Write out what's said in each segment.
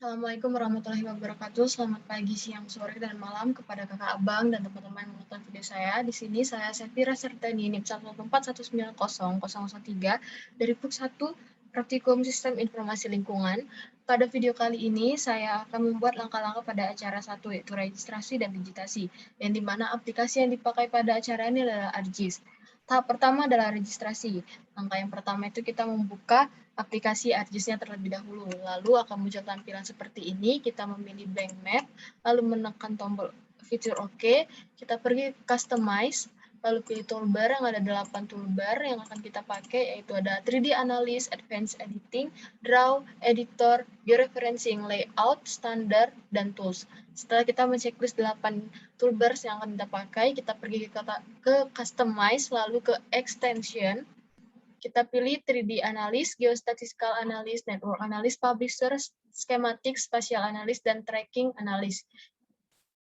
Assalamualaikum warahmatullahi wabarakatuh. Selamat pagi, siang, sore, dan malam kepada kakak abang dan teman-teman yang menonton video saya. Di sini saya Safira Sertani, NIM 114190013 dari PUK 1 Praktikum Sistem Informasi Lingkungan. Pada video kali ini, saya akan membuat langkah-langkah pada acara 1, yaitu registrasi dan digitasi, yang dimana aplikasi yang dipakai pada acara ini adalah ArcGIS. Tahap pertama adalah registrasi. Langkah yang pertama itu kita membuka aplikasi ArcGIS-nya terlebih dahulu. Lalu akan muncul tampilan seperti ini, kita memilih blank map, lalu menekan tombol fitur OK, kita pergi ke customize, lalu pilih toolbar yang ada 8 toolbar yang akan kita pakai, yaitu ada 3D Analysis, Advanced Editing, Draw, Editor, Georeferencing, Layout, Standard, dan Tools. Setelah kita men-checklist 8 toolbars yang akan kita pakai, kita pergi ke Customize, lalu ke Extension, kita pilih 3D Analysis, Geostatistical Analysis, Network Analysis, Publisher, Schematic, Spatial Analysis, dan Tracking Analysis.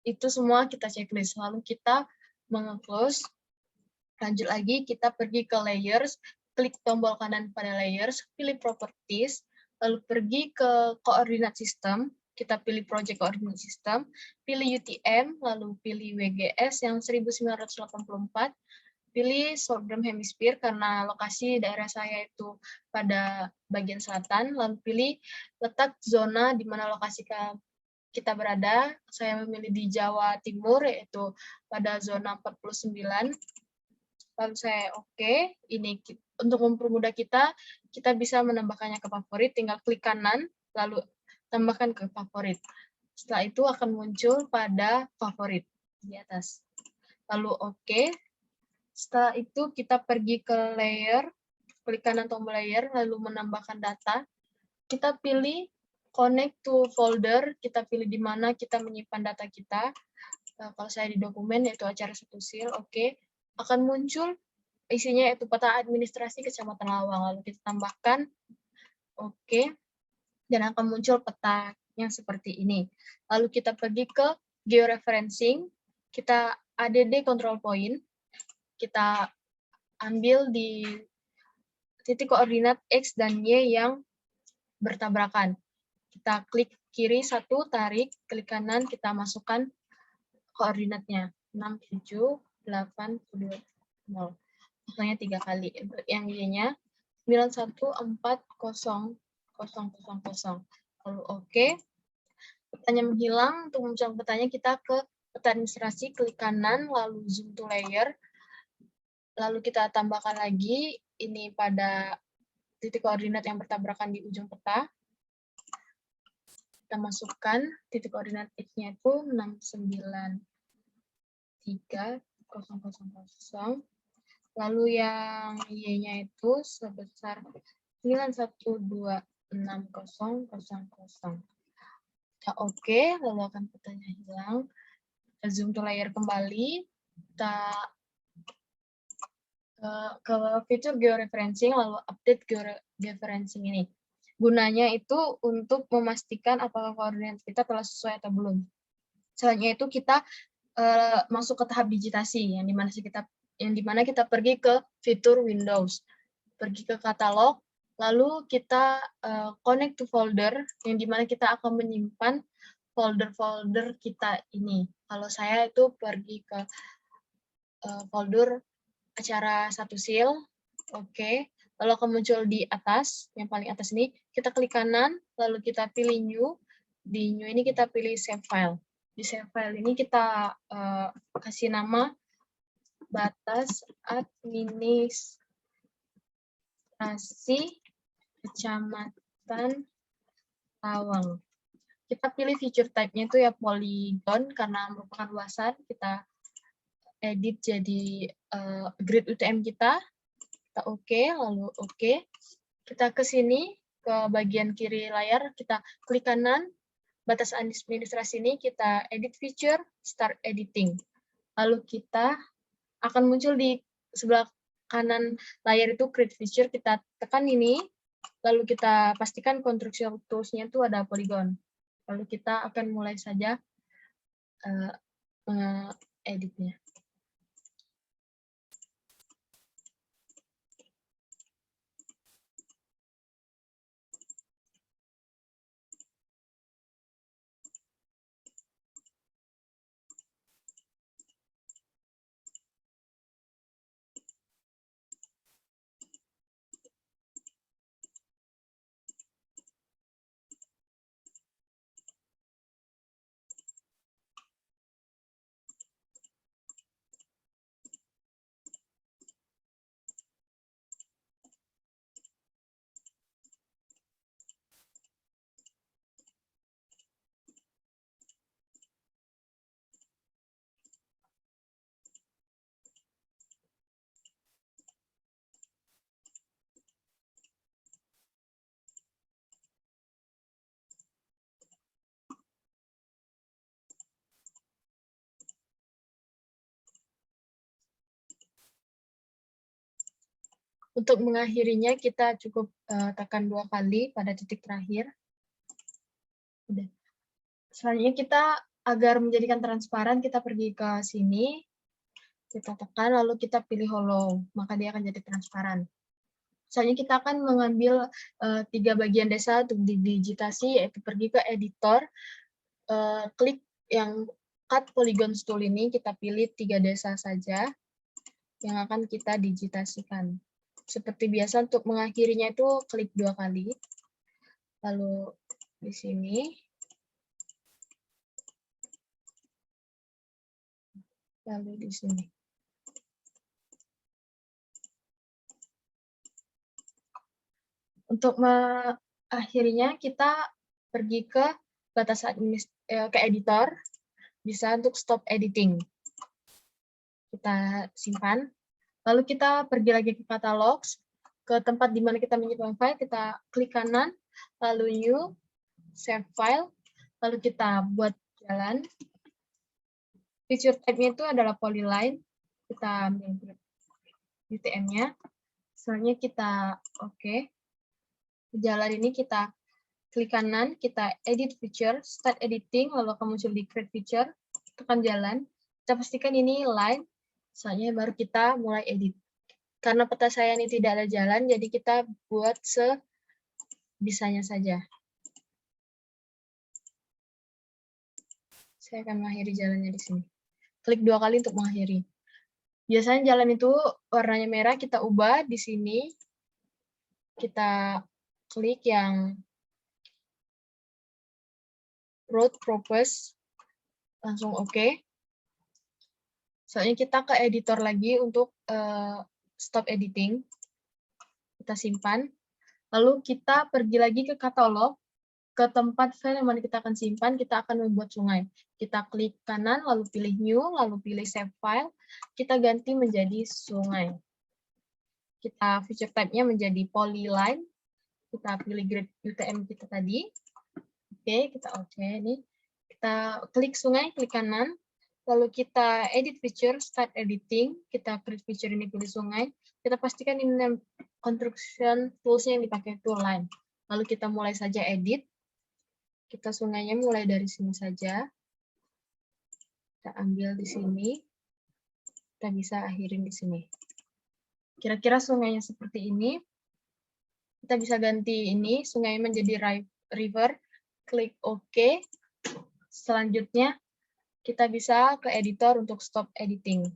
Itu semua kita checklist. Lalu kita meng-close. Lanjut lagi, kita pergi ke Layers, klik tombol kanan pada Layers, pilih Properties, lalu pergi ke Koordinat Sistem, kita pilih Project Coordinate System, pilih UTM, lalu pilih WGS yang 1984, pilih Southern Hemisphere karena lokasi daerah saya itu pada bagian selatan, lalu pilih letak zona di mana lokasi kita berada. Saya memilih di Jawa Timur, yaitu pada zona 49. Lalu saya oke. Ini untuk mempermudah kita bisa menambahkannya ke favorit, tinggal klik kanan, lalu tambahkan ke favorit. Setelah itu akan muncul pada favorit di atas. Lalu oke. Setelah itu kita pergi ke layer, klik kanan tombol layer, lalu menambahkan data. Kita pilih connect to folder, kita pilih di mana kita menyimpan data kita. Kalau saya di dokumen, yaitu acara satu sil, oke. Akan muncul isinya yaitu peta administrasi Kecamatan Lawang. Lalu kita tambahkan oke, dan akan muncul peta yang seperti ini. Lalu kita pergi ke georeferencing, kita add control point, kita ambil di titik koordinat X dan Y yang bertabrakan. Kita klik kiri satu, tarik, klik kanan, kita masukkan koordinatnya 6, 7, 8, 2, 0. Masuknya 3 kali. Yang Y-nya 91400000. Lalu oke. Petanya menghilang. Untuk memunculkan petanya kita ke peta administrasi, klik kanan, lalu zoom to layer. Lalu kita tambahkan lagi ini pada titik koordinat yang bertabrakan di ujung peta. Kita masukkan titik koordinat X-nya itu 6930000. Lalu yang Y-nya itu sebesar 91260000. Kita oke, lalu akan petanya hilang. Kita zoom to layer kembali. Kita ke fitur georeferencing, lalu update georeferencing ini. Gunanya itu untuk memastikan apakah koordinat kita telah sesuai atau belum. Selanjutnya itu kita masuk ke tahap digitasi, yang dimana kita pergi ke fitur Windows, pergi ke katalog, lalu kita connect to folder, yang dimana kita akan menyimpan folder-folder kita ini. Kalau saya itu pergi ke folder acara satu sil, oke. Lalu akan muncul di atas, yang paling atas ini, kita klik kanan, lalu kita pilih new. Di new ini kita pilih save file. Di save file ini kita kasih nama batas administrasi Kecamatan Lawang. Kita pilih feature type-nya itu ya polygon karena merupakan luasan. Kita edit jadi grid UTM kita oke, lalu oke. Kita ke sini, ke bagian kiri layar, kita klik kanan, batas administrasi ini, kita edit feature, start editing. Lalu kita akan muncul di sebelah kanan layar itu create feature, kita tekan ini, lalu kita pastikan construction tools-nya itu ada polygon. Lalu kita akan mulai saja editnya. Untuk mengakhirinya kita cukup tekan 2 kali pada titik terakhir. Udah. Selanjutnya kita agar menjadikan transparan, kita pergi ke sini, kita tekan, lalu kita pilih hollow, maka dia akan jadi transparan. Selanjutnya kita akan mengambil 3 bagian desa untuk didigitasi, yaitu pergi ke editor, klik yang cut polygons tool ini, kita pilih 3 desa saja yang akan kita digitasikan. Seperti biasa untuk mengakhirinya itu klik 2 kali, lalu di sini, lalu di sini. Untuk mengakhirinya kita pergi ke batas ke editor, bisa untuk stop editing. Kita simpan. Lalu kita pergi lagi ke catalogs, ke tempat di mana kita menyimpan file, kita klik kanan, lalu new, save file, lalu kita buat jalan. Feature type-nya itu adalah polyline, kita ambil UTM-nya, selanjutnya kita oke. Jalan ini kita klik kanan, kita edit feature, start editing, lalu akan muncul di create feature, tekan jalan, kita pastikan ini line, selanjutnya baru kita mulai edit. Karena peta saya ini tidak ada jalan, jadi kita buat sebisanya saja. Saya akan mengakhiri jalannya di sini. Klik 2 kali untuk mengakhiri. Biasanya jalan itu warnanya merah, kita ubah di sini. Kita klik yang road propose, langsung oke. Soalnya kita ke editor lagi untuk stop editing. Kita simpan. Lalu kita pergi lagi ke katalog, ke tempat file yang mana kita akan simpan, kita akan membuat sungai. Kita klik kanan, lalu pilih new, lalu pilih save file. Kita ganti menjadi sungai. Kita feature type-nya menjadi polyline. Kita pilih grade UTM kita tadi. Oke, kita oke. Ini kita klik sungai, klik kanan. Lalu kita edit feature, start editing. Kita create feature ini pilih sungai. Kita pastikan ini construction tools-nya yang dipakai itu line. Lalu kita mulai saja edit. Kita sungainya mulai dari sini saja. Kita ambil di sini. Kita bisa akhirin di sini. Kira-kira sungainya seperti ini. Kita bisa ganti ini, sungai menjadi river. Klik OK. Selanjutnya, kita bisa ke editor untuk stop editing.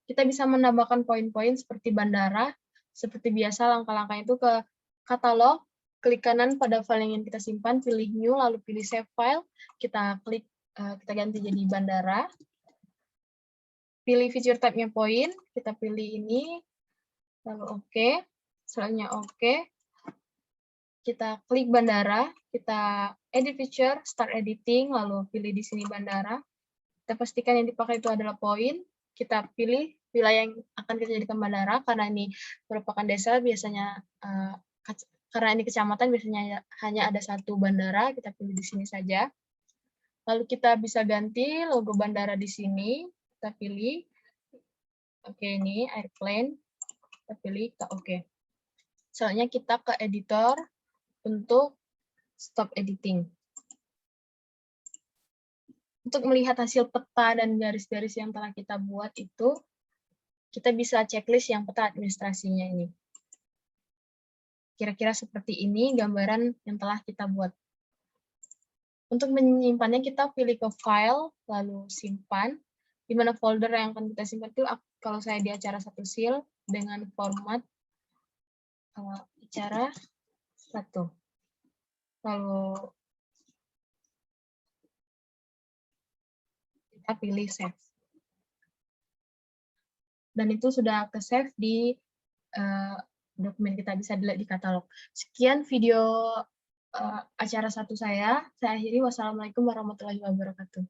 Kita bisa menambahkan poin-poin seperti bandara. Seperti biasa, langkah-langkah itu ke katalog, klik kanan pada file yang ingin kita simpan, pilih new, lalu pilih save file. Kita klik, kita ganti jadi bandara. Pilih feature type-nya poin, kita pilih ini, lalu oke. Selanjutnya oke. Kita klik bandara, kita edit feature, start editing, lalu pilih di sini bandara. Kita pastikan yang dipakai itu adalah poin. Kita pilih wilayah yang akan kita jadikan bandara, karena ini merupakan desa, biasanya karena ini kecamatan, biasanya hanya ada satu bandara, kita pilih di sini saja. Lalu kita bisa ganti logo bandara di sini, kita pilih, oke ini airplane, kita pilih, kita oke. Soalnya kita ke editor untuk stop editing. Untuk melihat hasil peta dan garis-garis yang telah kita buat itu, kita bisa checklist yang peta administrasinya ini. Kira-kira seperti ini gambaran yang telah kita buat. Untuk menyimpannya, kita pilih ke file, lalu simpan. Di mana folder yang akan kita simpan itu, kalau saya di acara 1sil, dengan format acara 1. Lalu kita pilih save. Dan itu sudah ke-save di dokumen kita, bisa dilihat di katalog. Sekian video acara 1 saya akhiri. Wassalamualaikum warahmatullahi wabarakatuh.